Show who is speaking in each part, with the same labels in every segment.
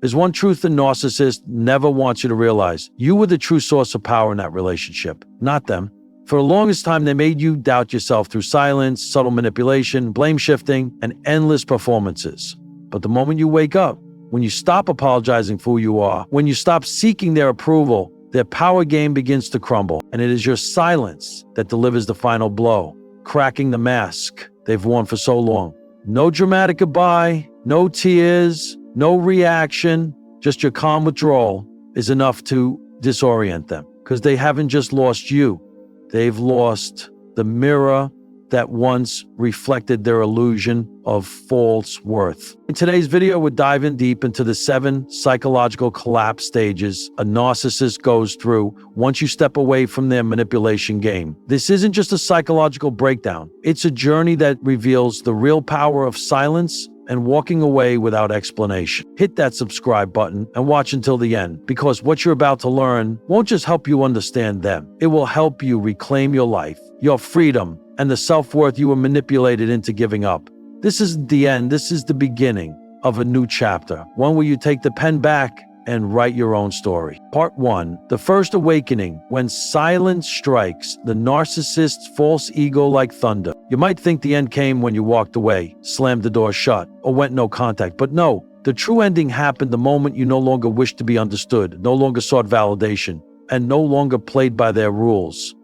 Speaker 1: There's one truth the narcissist never wants you to realize. You were the true source of power in that relationship, not them. For the longest time, they made you doubt yourself through silence, subtle manipulation, blame shifting, and endless performances. But the moment you wake up, when you stop apologizing for who you are, when you stop seeking their approval, their power game begins to crumble. And it is your silence that delivers the final blow, cracking the mask they've worn for so long. No dramatic goodbye, no tears, no reaction, just your calm withdrawal is enough to disorient them. Because they haven't just lost you, they've lost the mirror that once reflected their illusion of false worth. In today's video, we're diving deep into the 7 psychological collapse stages a narcissist goes through once you step away from their manipulation game. This isn't just a psychological breakdown. It's a journey that reveals the real power of silence and walking away without explanation. Hit that subscribe button and watch until the end, because what you're about to learn won't just help you understand them. It will help you reclaim your life, your freedom, and the self-worth you were manipulated into giving up. This isn't the end, this is the beginning of a new chapter, one where you take the pen back and write your own story. Part 1, the first awakening. When silence strikes, the narcissist's false ego like thunder. You might think the end came when you walked away, slammed the door shut, or went no contact, but no. The true ending happened the moment you no longer wished to be understood, no longer sought validation, and no longer played by their rules.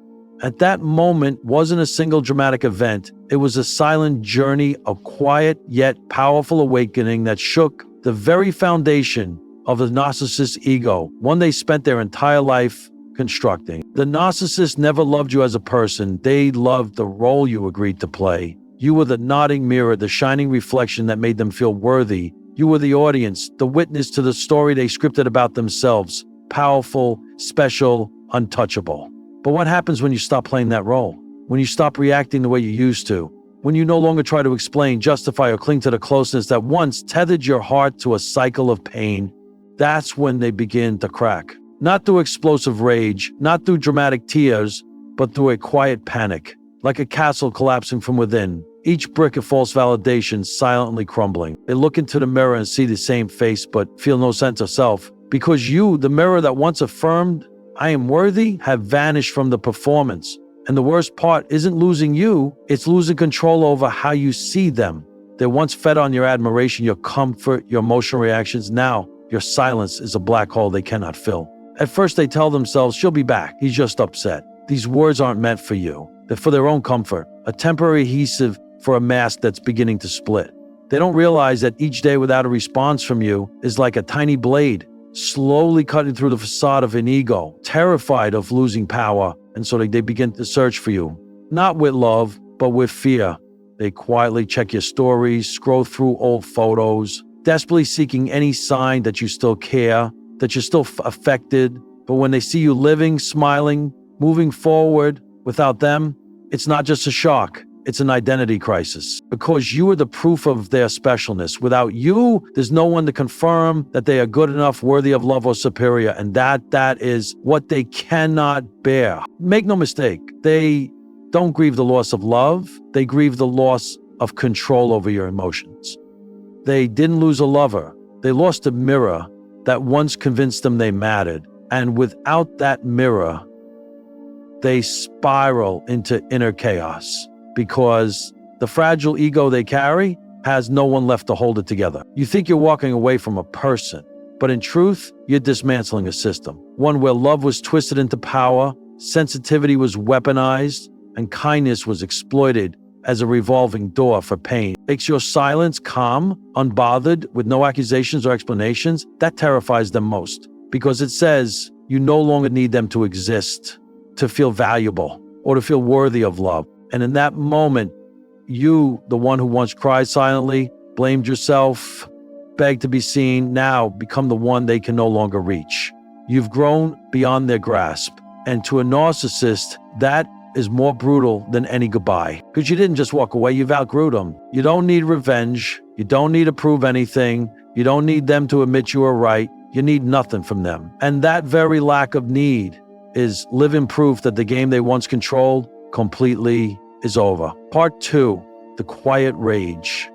Speaker 1: At that moment wasn't a single dramatic event. It was a silent journey, a quiet yet powerful awakening that shook the very foundation of the narcissist's ego, one they spent their entire life constructing. The narcissist never loved you as a person. They loved the role you agreed to play. You were the nodding mirror, the shining reflection that made them feel worthy. You were the audience, the witness to the story they scripted about themselves. Powerful, special, untouchable. But what happens when you stop playing that role? When you stop reacting the way you used to? When you no longer try to explain, justify, or cling to the closeness that once tethered your heart to a cycle of pain? That's when they begin to crack. Not through explosive rage, not through dramatic tears, but through a quiet panic, like a castle collapsing from within, each brick of false validation silently crumbling. They look into the mirror and see the same face, but feel no sense of self. Because you, the mirror that once affirmed, "I am worthy," have vanished from the performance. And the worst part isn't losing you, it's losing control over how you see them. They once fed on your admiration, your comfort, your emotional reactions. Now, your silence is a black hole they cannot fill. At first, they tell themselves, "She'll be back. He's just upset." These words aren't meant for you. They're for their own comfort, a temporary adhesive for a mask that's beginning to split. They don't realize that each day without a response from you is like a tiny blade, slowly cutting through the facade of an ego, terrified of losing power, and so they begin to search for you. Not with love, but with fear. They quietly check your stories, scroll through old photos, desperately seeking any sign that you still care, that you're still affected. But when they see you living, smiling, moving forward without them, it's not just a shock, it's an identity crisis. Because you are the proof of their specialness. Without you, there's no one to confirm that they are good enough, worthy of love, or superior. And that is what they cannot bear. Make no mistake, they don't grieve the loss of love, they grieve the loss of control over your emotions. They didn't lose a lover, they lost a mirror that once convinced them they mattered. And without that mirror, they spiral into inner chaos, because the fragile ego they carry has no one left to hold it together. You think you're walking away from a person, but in truth, you're dismantling a system. One where love was twisted into power, sensitivity was weaponized, and kindness was exploited as a revolving door for pain. Makes your silence calm, unbothered, with no accusations or explanations. That terrifies them most, because it says you no longer need them to exist, to feel valuable, or to feel worthy of love. And in that moment, you, the one who once cried silently, blamed yourself, begged to be seen, now become the one they can no longer reach. You've grown beyond their grasp. And to a narcissist, that is more brutal than any goodbye. Because you didn't just walk away, you've outgrew them. You don't need revenge. You don't need to prove anything. You don't need them to admit you are right. You need nothing from them. And that very lack of need is living proof that the game they once controlled completely is over. Part 2, the quiet rage.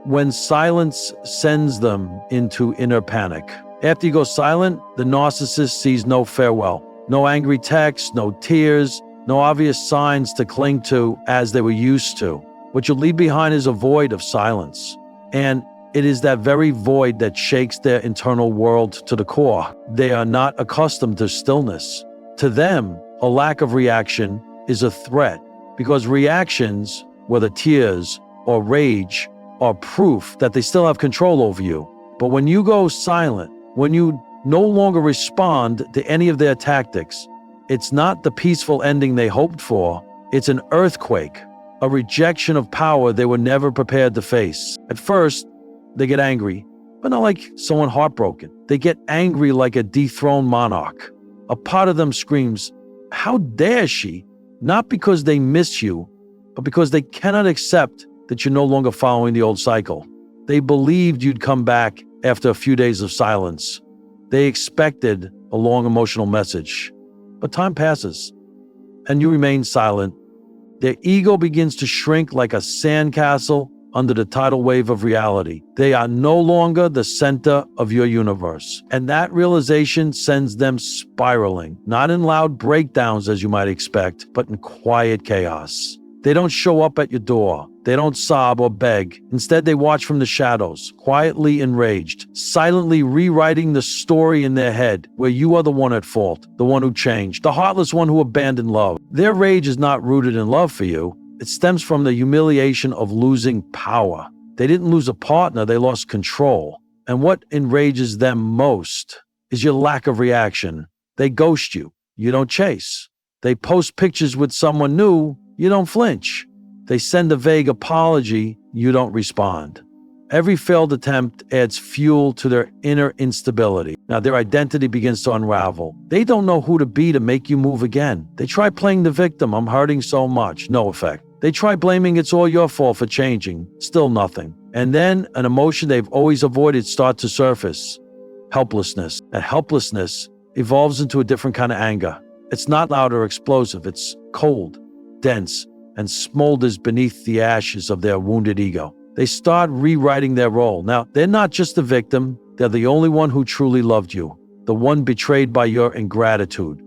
Speaker 1: when silence sends them into inner panic. After you go silent, the narcissist sees no farewell, no angry texts, no tears, no obvious signs to cling to as they were used to. What you'll leave behind is a void of silence. And it is that very void that shakes their internal world to the core. They are not accustomed to stillness. To them, a lack of reaction is a threat, because reactions, whether tears or rage, are proof that they still have control over you. But when you go silent, when you no longer respond to any of their tactics, it's not the peaceful ending they hoped for. It's an earthquake, a rejection of power they were never prepared to face. At first, they get angry, but not like someone heartbroken. They get angry like a dethroned monarch. A part of them screams, "How dare she?" Not because they miss you, but because they cannot accept that you're no longer following the old cycle. They believed you'd come back after a few days of silence. They expected a long emotional message. But time passes, and you remain silent. Their ego begins to shrink like a sandcastle under the tidal wave of reality. They are no longer the center of your universe. And that realization sends them spiraling, not in loud breakdowns as you might expect, but in quiet chaos. They don't show up at your door. They don't sob or beg. Instead, they watch from the shadows, quietly enraged, silently rewriting the story in their head where you are the one at fault, the one who changed, the heartless one who abandoned love. Their rage is not rooted in love for you. It stems from the humiliation of losing power. They didn't lose a partner, they lost control. And what enrages them most is your lack of reaction. They ghost you. You don't chase. They post pictures with someone new. You don't flinch. They send a vague apology. You don't respond. Every failed attempt adds fuel to their inner instability. Now their identity begins to unravel. They don't know who to be to make you move again. They try playing the victim. I'm hurting so much. No effect. They try blaming it's all your fault for changing. Still nothing. And then an emotion they've always avoided starts to surface. Helplessness. And helplessness evolves into a different kind of anger. It's not loud or explosive. It's cold, dense, and smolders beneath the ashes of their wounded ego. They start rewriting their role. Now, they're not just the victim. They're the only one who truly loved you, the one betrayed by your ingratitude.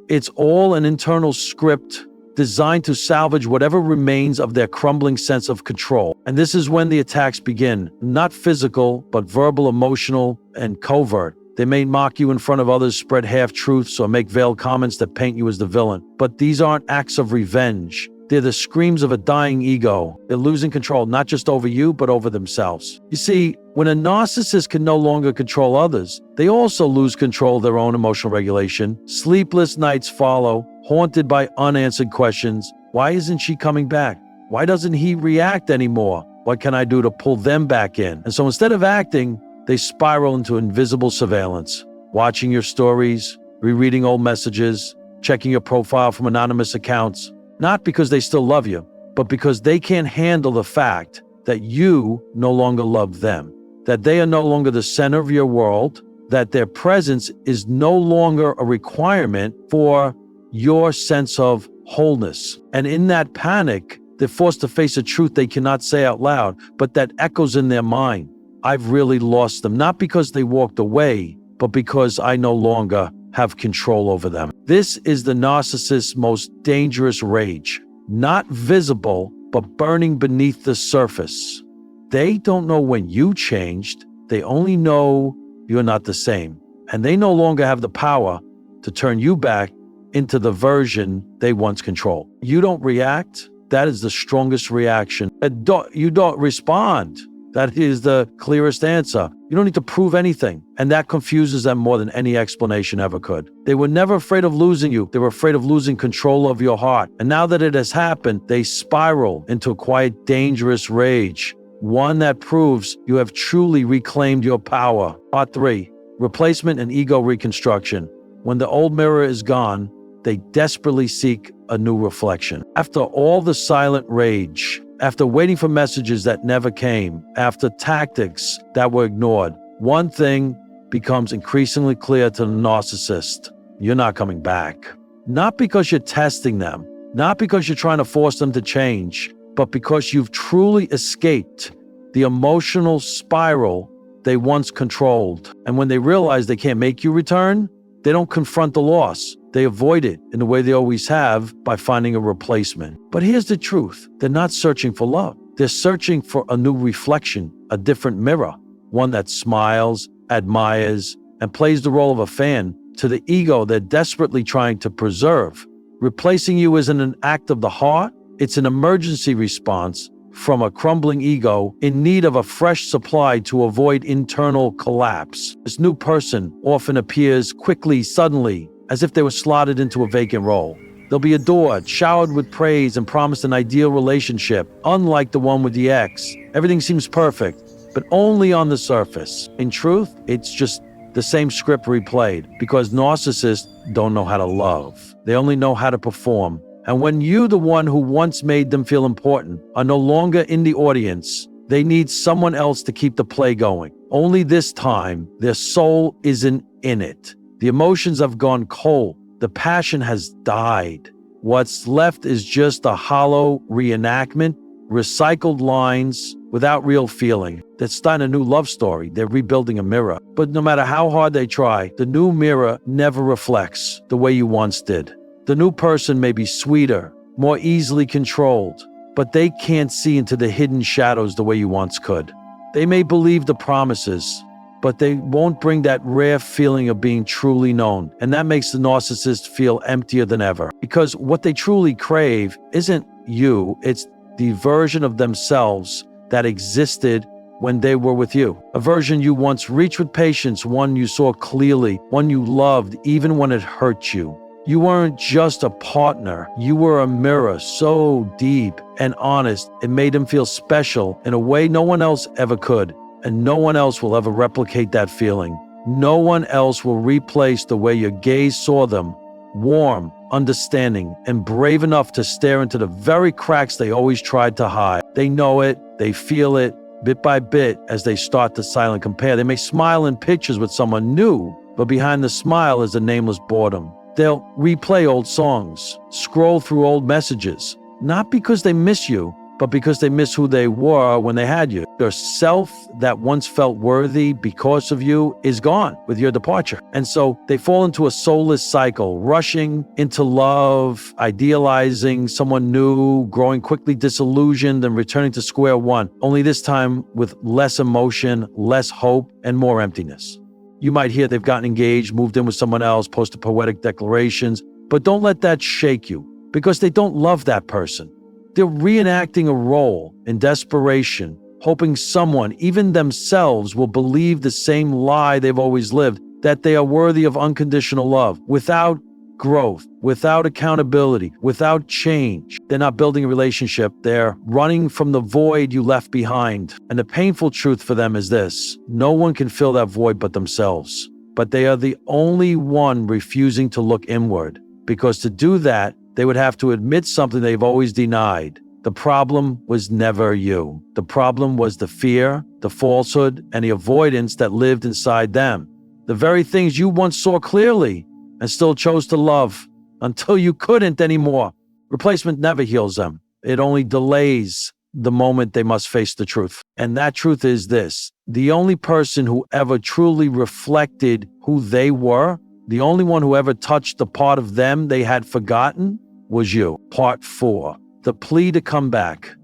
Speaker 1: It's all an internal script designed to salvage whatever remains of their crumbling sense of control. And this is when the attacks begin, not physical, but verbal, emotional, and covert. They may mock you in front of others, spread half-truths, or make veiled comments that paint you as the villain. But these aren't acts of revenge. They're the screams of a dying ego. They're losing control, not just over you, but over themselves. You see, when a narcissist can no longer control others, they also lose control of their own emotional regulation. Sleepless nights follow, haunted by unanswered questions. Why isn't she coming back? Why doesn't he react anymore? What can I do to pull them back in? And so instead of acting, they spiral into invisible surveillance, watching your stories, rereading old messages, checking your profile from anonymous accounts, not because they still love you, but because they can't handle the fact that you no longer love them, that they are no longer the center of your world, that their presence is no longer a requirement for your sense of wholeness. And in that panic, they're forced to face a truth they cannot say out loud, but that echoes in their mind. I've really lost them, not because they walked away, but because I no longer have control over them. This is the narcissist's most dangerous rage, not visible, but burning beneath the surface. They don't know when you changed. They only know you're not the same. And they no longer have the power to turn you back into the version they once controlled. You don't react. That is the strongest reaction. You don't respond. That is the clearest answer. You don't need to prove anything. And that confuses them more than any explanation ever could. They were never afraid of losing you. They were afraid of losing control of your heart. And now that it has happened, they spiral into a quiet, dangerous rage. One that proves you have truly reclaimed your power. Part 3, replacement and ego reconstruction. When the old mirror is gone, they desperately seek a new reflection. After all the silent rage, after waiting for messages that never came, after tactics that were ignored, one thing becomes increasingly clear to the narcissist. You're not coming back. Not because you're testing them, not because you're trying to force them to change, but because you've truly escaped the emotional spiral they once controlled. And when they realize they can't make you return, they don't confront the loss. They avoid it in the way they always have, by finding a replacement. But here's the truth. They're not searching for love. They're searching for a new reflection, a different mirror, one that smiles, admires, and plays the role of a fan to the ego they're desperately trying to preserve. Replacing you isn't an act of the heart. It's an emergency response from a crumbling ego in need of a fresh supply to avoid internal collapse. This new person often appears quickly, suddenly, as if they were slotted into a vacant role. They'll be adored, showered with praise, and promised an ideal relationship, unlike the one with the ex. Everything seems perfect, but only on the surface. In truth, it's just the same script replayed, because narcissists don't know how to love. They only know how to perform. And when you, the one who once made them feel important, are no longer in the audience, they need someone else to keep the play going. Only this time, their soul isn't in it. The emotions have gone cold. The passion has died. What's left is just a hollow reenactment, recycled lines without real feeling. They're starting a new love story. They're rebuilding a mirror. But no matter how hard they try, the new mirror never reflects the way you once did. The new person may be sweeter, more easily controlled, but they can't see into the hidden shadows the way you once could. They may believe the promises, but they won't bring that rare feeling of being truly known. And that makes the narcissist feel emptier than ever. Because what they truly crave isn't you, it's the version of themselves that existed when they were with you. A version you once reached with patience, one you saw clearly, one you loved even when it hurt you. You weren't just a partner, you were a mirror so deep and honest, it made them feel special in a way no one else ever could. And no one else will ever replicate that feeling. No one else will replace the way your gaze saw them, warm, understanding, and brave enough to stare into the very cracks they always tried to hide. They know it, they feel it, bit by bit, as they start to silent compare. They may smile in pictures with someone new, but behind the smile is a nameless boredom. They'll replay old songs, scroll through old messages, not because they miss you, but because they miss who they were when they had you. Their self that once felt worthy because of you is gone with your departure. And so they fall into a soulless cycle, rushing into love, idealizing someone new, growing quickly disillusioned, and returning to square one, only this time with less emotion, less hope, and more emptiness. You might hear they've gotten engaged, moved in with someone else, posted poetic declarations, but don't let that shake you, because they don't love that person. They're reenacting a role in desperation, hoping someone, even themselves, will believe the same lie they've always lived, that they are worthy of unconditional love. Without growth, without accountability, without change, they're not building a relationship. They're running from the void you left behind. And the painful truth for them is this: no one can fill that void but themselves. But they are the only one refusing to look inward, because to do that, they would have to admit something they've always denied. The problem was never you. The problem was the fear, the falsehood, and the avoidance that lived inside them. The very things you once saw clearly and still chose to love until you couldn't anymore. Replacement never heals them. It only delays the moment they must face the truth. And that truth is this: the only person who ever truly reflected who they were, the only one who ever touched the part of them they had forgotten, was you. Part 4. The plea to come back.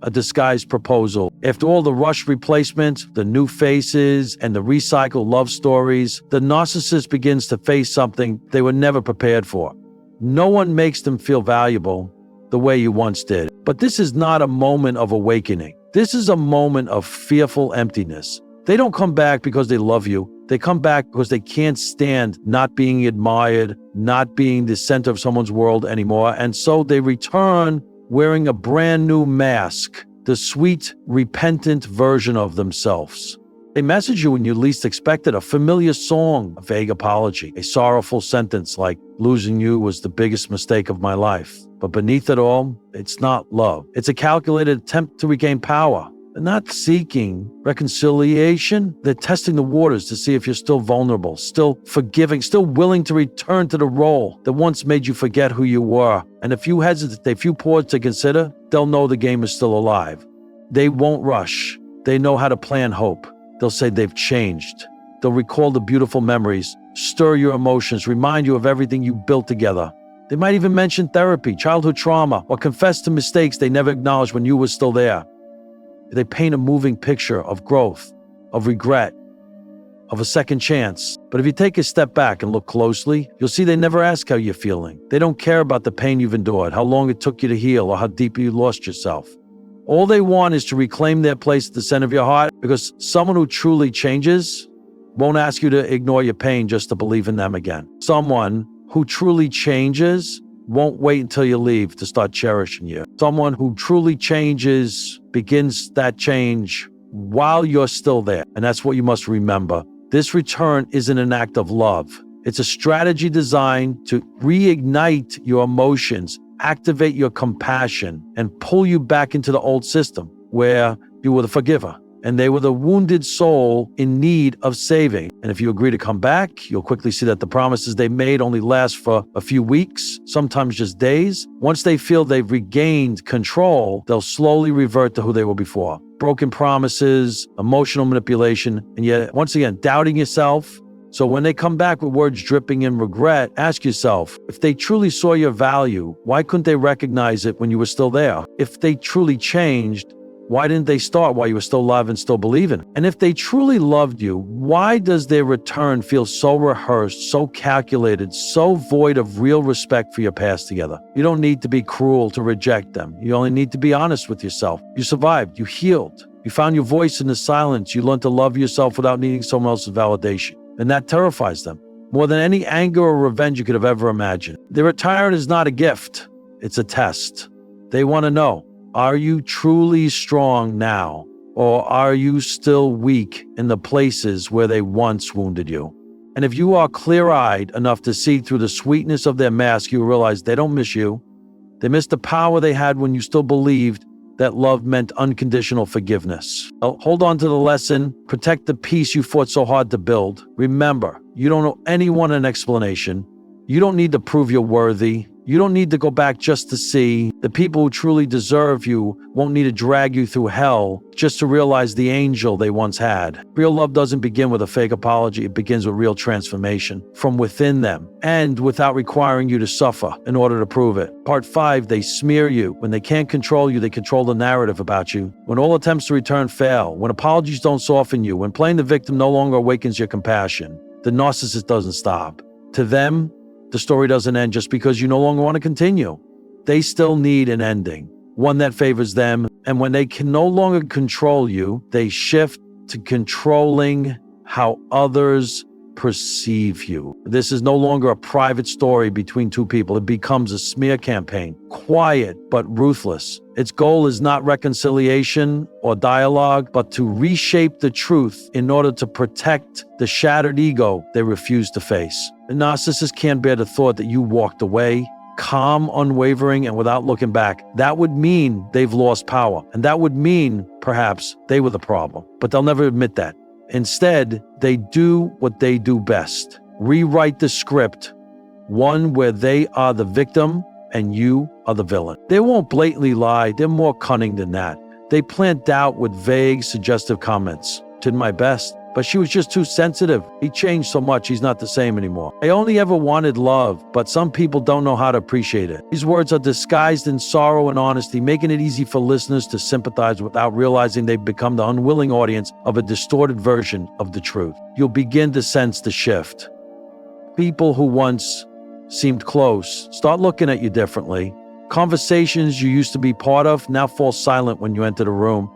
Speaker 1: A disguised proposal. After all the rushed replacements, the new faces, and the recycled love stories, the narcissist begins to face something they were never prepared for. No one makes them feel valuable the way you once did. But this is not a moment of awakening. This is a moment of fearful emptiness. They don't come back because they love you. They come back because they can't stand not being admired, not being the center of someone's world anymore. And so they return wearing a brand new mask, the sweet, repentant version of themselves. They message you when you least expect it, a familiar song, a vague apology, a sorrowful sentence like, "Losing you was the biggest mistake of my life." But beneath it all, it's not love. It's a calculated attempt to regain power. They're not seeking reconciliation. They're testing the waters to see if you're still vulnerable, still forgiving, still willing to return to the role that once made you forget who you were. And if you hesitate, if you pause to consider, they'll know the game is still alive. They won't rush. They know how to plant hope. They'll say they've changed. They'll recall the beautiful memories, stir your emotions, remind you of everything you built together. They might even mention therapy, childhood trauma, or confess to mistakes they never acknowledged when you were still there. They paint a moving picture of growth, of regret, of a second chance. But if you take a step back and look closely, you'll see they never ask how you're feeling. They don't care about the pain you've endured, how long it took you to heal, or how deep you lost yourself. All they want is to reclaim their place at the center of your heart, because someone who truly changes won't ask you to ignore your pain just to believe in them again. Someone who truly changes won't wait until you leave to start cherishing you. Someone who truly changes begins that change while you're still there. And that's what you must remember. This return isn't an act of love. It's a strategy designed to reignite your emotions, activate your compassion, and pull you back into the old system where you were the forgiver and they were the wounded soul in need of saving. And if you agree to come back, you'll quickly see that the promises they made only last for a few weeks, sometimes just days. Once they feel they've regained control, they'll slowly revert to who they were before. Broken promises, emotional manipulation, and yet, once again, doubting yourself. So when they come back with words dripping in regret, ask yourself, if they truly saw your value, why couldn't they recognize it when you were still there? If they truly changed, why didn't they start while you were still alive and still believing? And if they truly loved you, why does their return feel so rehearsed, so calculated, so void of real respect for your past together? You don't need to be cruel to reject them. You only need to be honest with yourself. You survived. You healed. You found your voice in the silence. You learned to love yourself without needing someone else's validation. And that terrifies them more than any anger or revenge you could have ever imagined. Their retirement is not a gift. It's a test. They want to know, are you truly strong now, or are you still weak in the places where they once wounded you? And if you are clear-eyed enough to see through the sweetness of their mask, you realize they don't miss you. They miss the power they had when you still believed that love meant unconditional forgiveness. Hold on to the lesson. Protect the peace you fought so hard to build. Remember, you don't owe anyone an explanation. You don't need to prove you're worthy. You don't need to go back just to see. The people who truly deserve you won't need to drag you through hell just to realize the angel they once had. Real love doesn't begin with a fake apology. It begins with real transformation from within them and without requiring you to suffer in order to prove it. Part 5, they smear you. When they can't control you, they control the narrative about you. When all attempts to return fail, when apologies don't soften you, when playing the victim no longer awakens your compassion, the narcissist doesn't stop. To them, the story doesn't end just because you no longer want to continue. They still need an ending, one that favors them. And when they can no longer control you, they shift to controlling how others perceive you. This is no longer a private story between two people. It becomes a smear campaign, quiet but ruthless. Its goal is not reconciliation or dialogue, but to reshape the truth in order to protect the shattered ego they refuse to face. The narcissist can't bear the thought that you walked away, calm, unwavering, and without looking back. That would mean they've lost power, and that would mean perhaps they were the problem. But they'll never admit that. Instead, they do what they do best. Rewrite the script, one where they are the victim and you are the villain. They won't blatantly lie. They're more cunning than that. They plant doubt with vague, suggestive comments. Did my best, but she was just too sensitive. He changed so much, he's not the same anymore. I only ever wanted love, but some people don't know how to appreciate it. These words are disguised in sorrow and honesty, making it easy for listeners to sympathize without realizing they've become the unwilling audience of a distorted version of the truth. You'll begin to sense the shift. People who once seemed close start looking at you differently. Conversations you used to be part of now fall silent when you enter the room.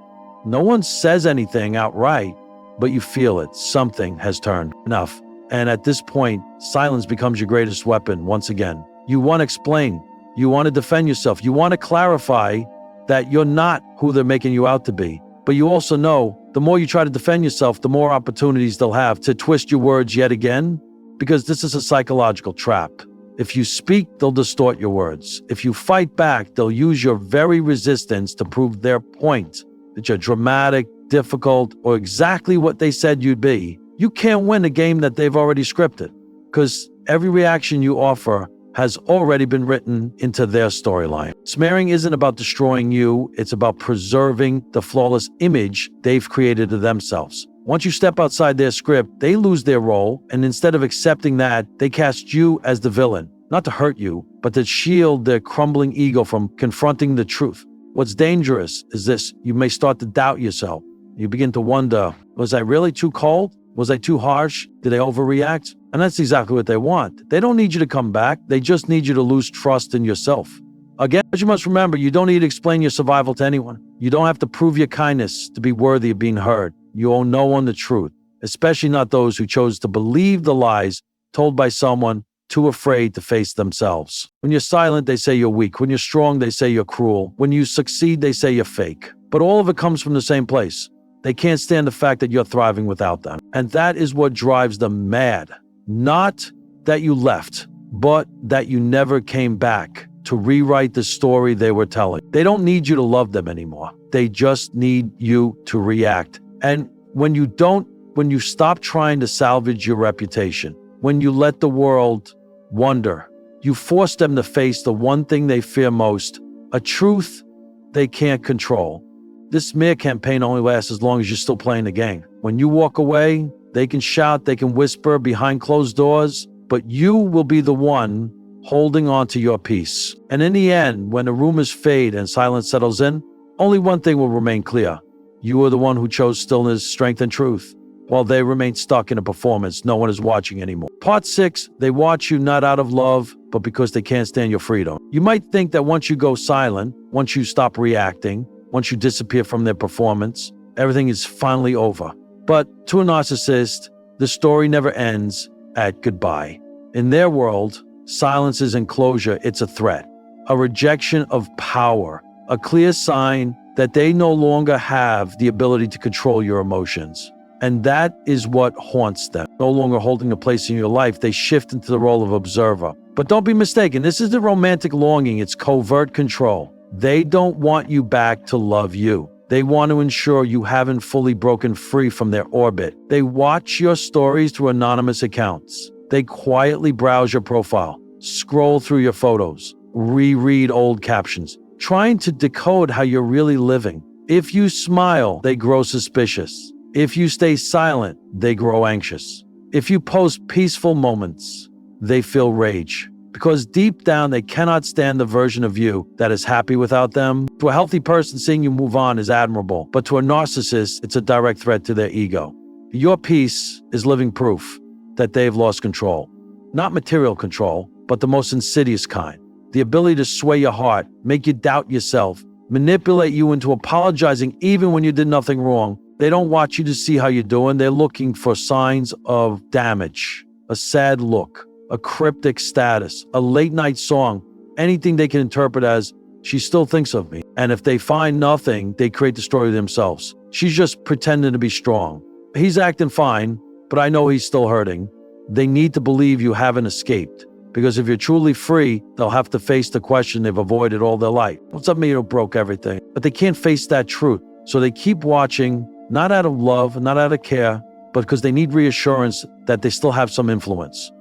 Speaker 1: No one says anything outright, but you feel it. Something has turned. Enough. And at this point, silence becomes your greatest weapon once again. You want to explain. You want to defend yourself. You want to clarify that you're not who they're making you out to be. But you also know the more you try to defend yourself, the more opportunities they'll have to twist your words yet again, because this is a psychological trap. If you speak, they'll distort your words. If you fight back, they'll use your very resistance to prove their point, that you're dramatic, difficult, or exactly what they said you'd be. You can't win a game that they've already scripted, because every reaction you offer has already been written into their storyline. Smearing isn't about destroying you, it's about preserving the flawless image they've created of themselves. Once you step outside their script, they lose their role, and instead of accepting that, they cast you as the villain, not to hurt you, but to shield their crumbling ego from confronting the truth. What's dangerous is this: you may start to doubt yourself. You begin to wonder, was I really too cold? Was I too harsh? Did I overreact? And that's exactly what they want. They don't need you to come back. They just need you to lose trust in yourself. Again, but you must remember, you don't need to explain your survival to anyone. You don't have to prove your kindness to be worthy of being heard. You owe no one the truth, especially not those who chose to believe the lies told by someone too afraid to face themselves. When you're silent, they say you're weak. When you're strong, they say you're cruel. When you succeed, they say you're fake. But all of it comes from the same place. They can't stand the fact that you're thriving without them. And that is what drives them mad. Not that you left, but that you never came back to rewrite the story they were telling. They don't need you to love them anymore. They just need you to react. And when you stop trying to salvage your reputation, when you let the world wonder, you force them to face the one thing they fear most, a truth they can't control. This smear campaign only lasts as long as you're still playing the game. When you walk away, they can shout, they can whisper behind closed doors, but you will be the one holding on to your peace. And in the end, when the rumors fade and silence settles in, only one thing will remain clear. You are the one who chose stillness, strength, and truth, while they remain stuck in a performance no one is watching anymore. Part 6, they watch you not out of love, but because they can't stand your freedom. You might think that once you go silent, once you stop reacting, once you disappear from their performance, everything is finally over. But to a narcissist, the story never ends at goodbye. In their world, silence is enclosure, it's a threat, a rejection of power, a clear sign that they no longer have the ability to control your emotions. And that is what haunts them. No longer holding a place in your life, they shift into the role of observer. But don't be mistaken, this isn't romantic longing, it's covert control. They don't want you back to love you. They want to ensure you haven't fully broken free from their orbit. They watch your stories through anonymous accounts. They quietly browse your profile, scroll through your photos, reread old captions, trying to decode how you're really living. If you smile, they grow suspicious. If you stay silent, they grow anxious. If you post peaceful moments, they feel rage. Because deep down, they cannot stand the version of you that is happy without them. To a healthy person, seeing you move on is admirable. But to a narcissist, it's a direct threat to their ego. Your peace is living proof that they've lost control. Not material control, but the most insidious kind. The ability to sway your heart, make you doubt yourself, manipulate you into apologizing even when you did nothing wrong. They don't watch you to see how you're doing. They're looking for signs of damage, a sad look, a cryptic status, a late night song, anything they can interpret as, she still thinks of me. And if they find nothing, they create the story themselves. She's just pretending to be strong. He's acting fine, but I know he's still hurting. They need to believe you haven't escaped. Because if you're truly free, they'll have to face the question they've avoided all their life. What's up, me who broke everything? But they can't face that truth. So they keep watching, not out of love, not out of care, but because they need reassurance that they still have some influence.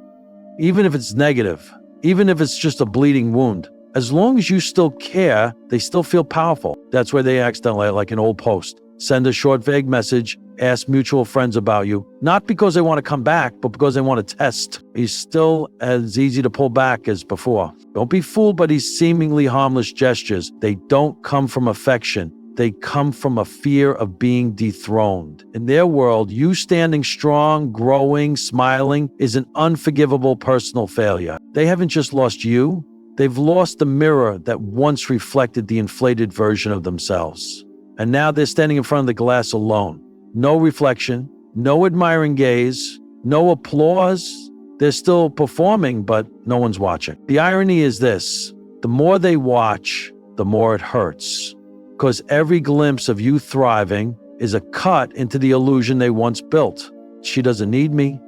Speaker 1: Even if it's negative, even if it's just a bleeding wound, as long as you still care, they still feel powerful. That's where they accidentally, like an old post, send a short, vague message, ask mutual friends about you, not because they want to come back, but because they want to test. He's still as easy to pull back as before. Don't be fooled by these seemingly harmless gestures. They don't come from affection. They come from a fear of being dethroned. In their world, you standing strong, growing, smiling is an unforgivable personal failure. They haven't just lost you, they've lost the mirror that once reflected the inflated version of themselves. And now they're standing in front of the glass alone. No reflection, no admiring gaze, no applause. They're still performing, but no one's watching. The irony is this: the more they watch, the more it hurts. Because every glimpse of you thriving is a cut into the illusion they once built. She doesn't need me.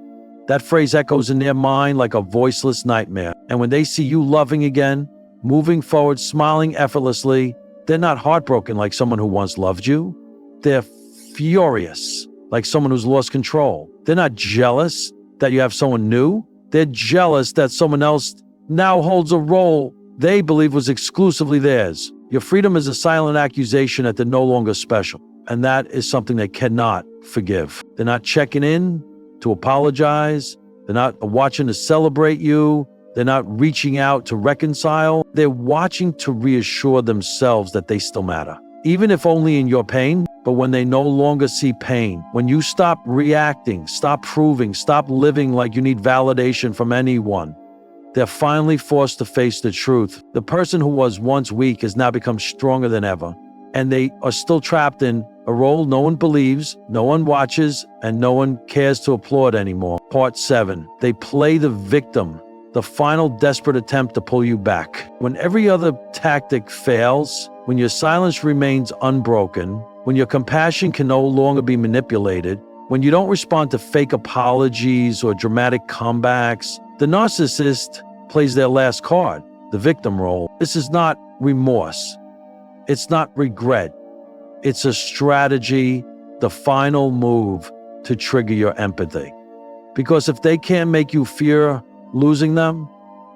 Speaker 1: That phrase echoes in their mind like a voiceless nightmare. And when they see you loving again, moving forward, smiling effortlessly, they're not heartbroken like someone who once loved you. They're furious like someone who's lost control. They're not jealous that you have someone new. They're jealous that someone else now holds a role they believe was exclusively theirs. Your freedom is a silent accusation that they're no longer special. And that is something they cannot forgive. They're not checking in to apologize. They're not watching to celebrate you. They're not reaching out to reconcile. They're watching to reassure themselves that they still matter, even if only in your pain. But when they no longer see pain, when you stop reacting, stop proving, stop living like you need validation from anyone, they're finally forced to face the truth. The person who was once weak has now become stronger than ever, and they are still trapped in a role no one believes, no one watches, and no one cares to applaud anymore. Part 7. They play the victim, the final desperate attempt to pull you back. When every other tactic fails, when your silence remains unbroken, when your compassion can no longer be manipulated, when you don't respond to fake apologies or dramatic comebacks, the narcissist plays their last card, the victim role. This is not remorse. It's not regret. It's a strategy, the final move to trigger your empathy. Because if they can't make you fear losing them,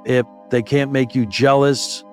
Speaker 1: if they can't make you jealous,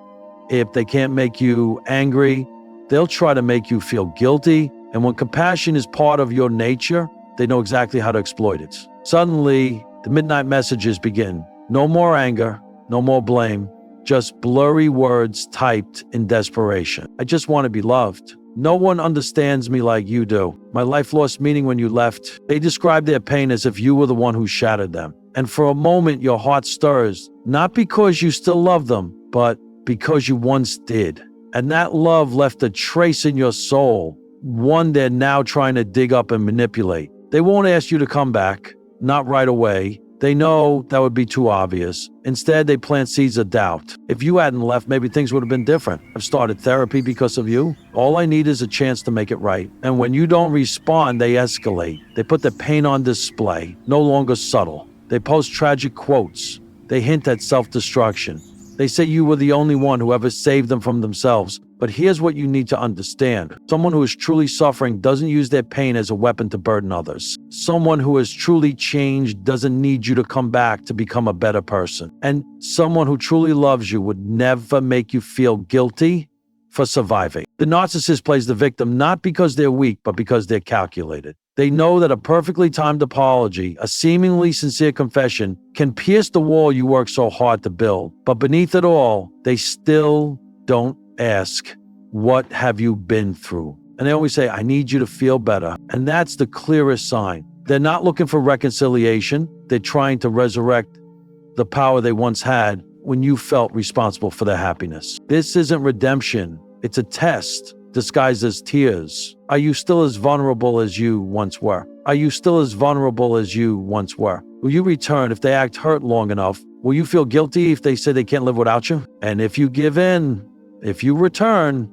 Speaker 1: if they can't make you angry, they'll try to make you feel guilty. And when compassion is part of your nature, they know exactly how to exploit it. Suddenly, the midnight messages begin. No more anger, no more blame, just blurry words typed in desperation. I just want to be loved. No one understands me like you do. My life lost meaning when you left. They describe their pain as if you were the one who shattered them. And for a moment, your heart stirs, not because you still love them, but because you once did. And that love left a trace in your soul, one they're now trying to dig up and manipulate. They won't ask you to come back, not right away. They know that would be too obvious. Instead, they plant seeds of doubt. If you hadn't left, maybe things would have been different. I've started therapy because of you. All I need is a chance to make it right. And when you don't respond, they escalate. They put their pain on display, no longer subtle. They post tragic quotes. They hint at self-destruction. They say you were the only one who ever saved them from themselves. But here's what you need to understand. Someone who is truly suffering doesn't use their pain as a weapon to burden others. Someone who has truly changed doesn't need you to come back to become a better person. And someone who truly loves you would never make you feel guilty for surviving. The narcissist plays the victim not because they're weak, but because they're calculated. They know that a perfectly timed apology, a seemingly sincere confession, can pierce the wall you work so hard to build. But beneath it all, they still don't ask, what have you been through? And they always say, I need you to feel better. And that's the clearest sign. They're not looking for reconciliation. They're trying to resurrect the power they once had when you felt responsible for their happiness. This isn't redemption. It's a test disguised as tears. Are you still as vulnerable as you once were? Are you still as vulnerable as you once were? Will you return if they act hurt long enough? Will you feel guilty if they say they can't live without you? And if you give in, if you return,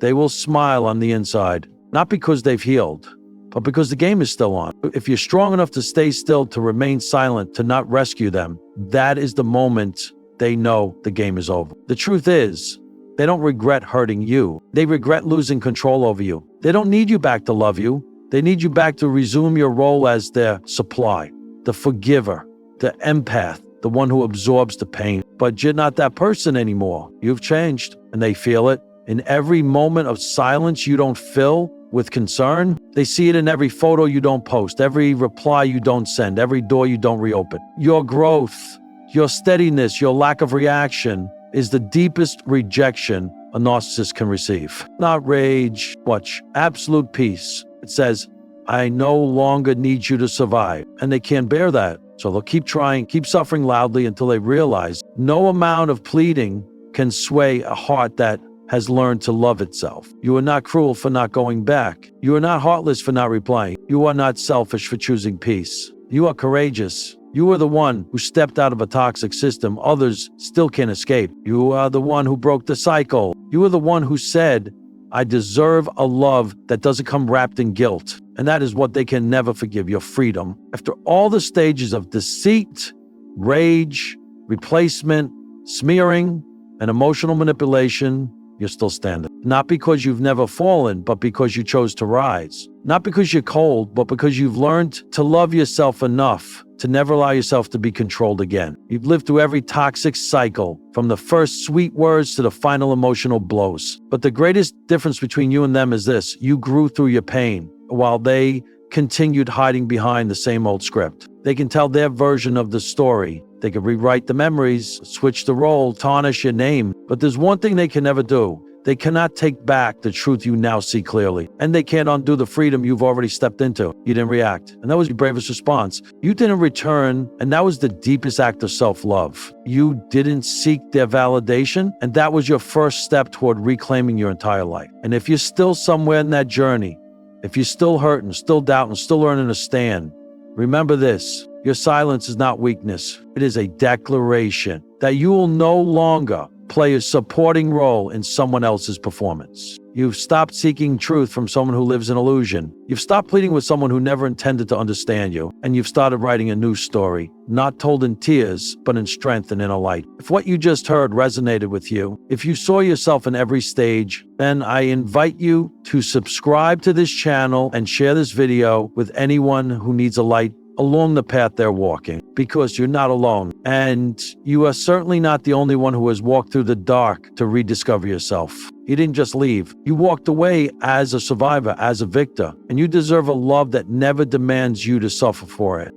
Speaker 1: they will smile on the inside, not because they've healed, but because the game is still on. If you're strong enough to stay still, to remain silent, to not rescue them, that is the moment they know the game is over. The truth is, they don't regret hurting you. They regret losing control over you. They don't need you back to love you. They need you back to resume your role as their supply, the forgiver, the empath, the one who absorbs the pain. But you're not that person anymore. You've changed, and they feel it. In every moment of silence you don't fill with concern, they see it in every photo you don't post, every reply you don't send, every door you don't reopen. Your growth, your steadiness, your lack of reaction is the deepest rejection a narcissist can receive. Not rage, but absolute peace. It says, I no longer need you to survive. And they can't bear that. So they'll keep trying, keep suffering loudly until they realize no amount of pleading can sway a heart that has learned to love itself. You are not cruel for not going back. You are not heartless for not replying. You are not selfish for choosing peace. You are courageous. You are the one who stepped out of a toxic system others still can't escape. You are the one who broke the cycle. You are the one who said, I deserve a love that doesn't come wrapped in guilt. And that is what they can never forgive, your freedom. After all the stages of deceit, rage, replacement, smearing, and emotional manipulation, you're still standing. Not because you've never fallen, but because you chose to rise. Not because you're cold, but because you've learned to love yourself enough to never allow yourself to be controlled again. You've lived through every toxic cycle, from the first sweet words to the final emotional blows. But the greatest difference between you and them is this: you grew through your pain, while they continued hiding behind the same old script. They can tell their version of the story. They can rewrite the memories, switch the role, tarnish your name. But there's one thing they can never do. They cannot take back the truth you now see clearly. And they can't undo the freedom you've already stepped into. You didn't react. And that was your bravest response. You didn't return, and that was the deepest act of self-love. You didn't seek their validation, and that was your first step toward reclaiming your entire life. And if you're still somewhere in that journey, if you're still hurting, still doubting, still learning to stand, remember this: your silence is not weakness. It is a declaration that you will no longer play a supporting role in someone else's performance. You've stopped seeking truth from someone who lives in illusion. You've stopped pleading with someone who never intended to understand you. And you've started writing a new story, not told in tears, but in strength and inner light. If what you just heard resonated with you, if you saw yourself in every stage, then I invite you to subscribe to this channel and share this video with anyone who needs a light along the path they're walking, because you're not alone. And you are certainly not the only one who has walked through the dark to rediscover yourself. You didn't just leave. You walked away as a survivor, as a victor, and you deserve a love that never demands you to suffer for it.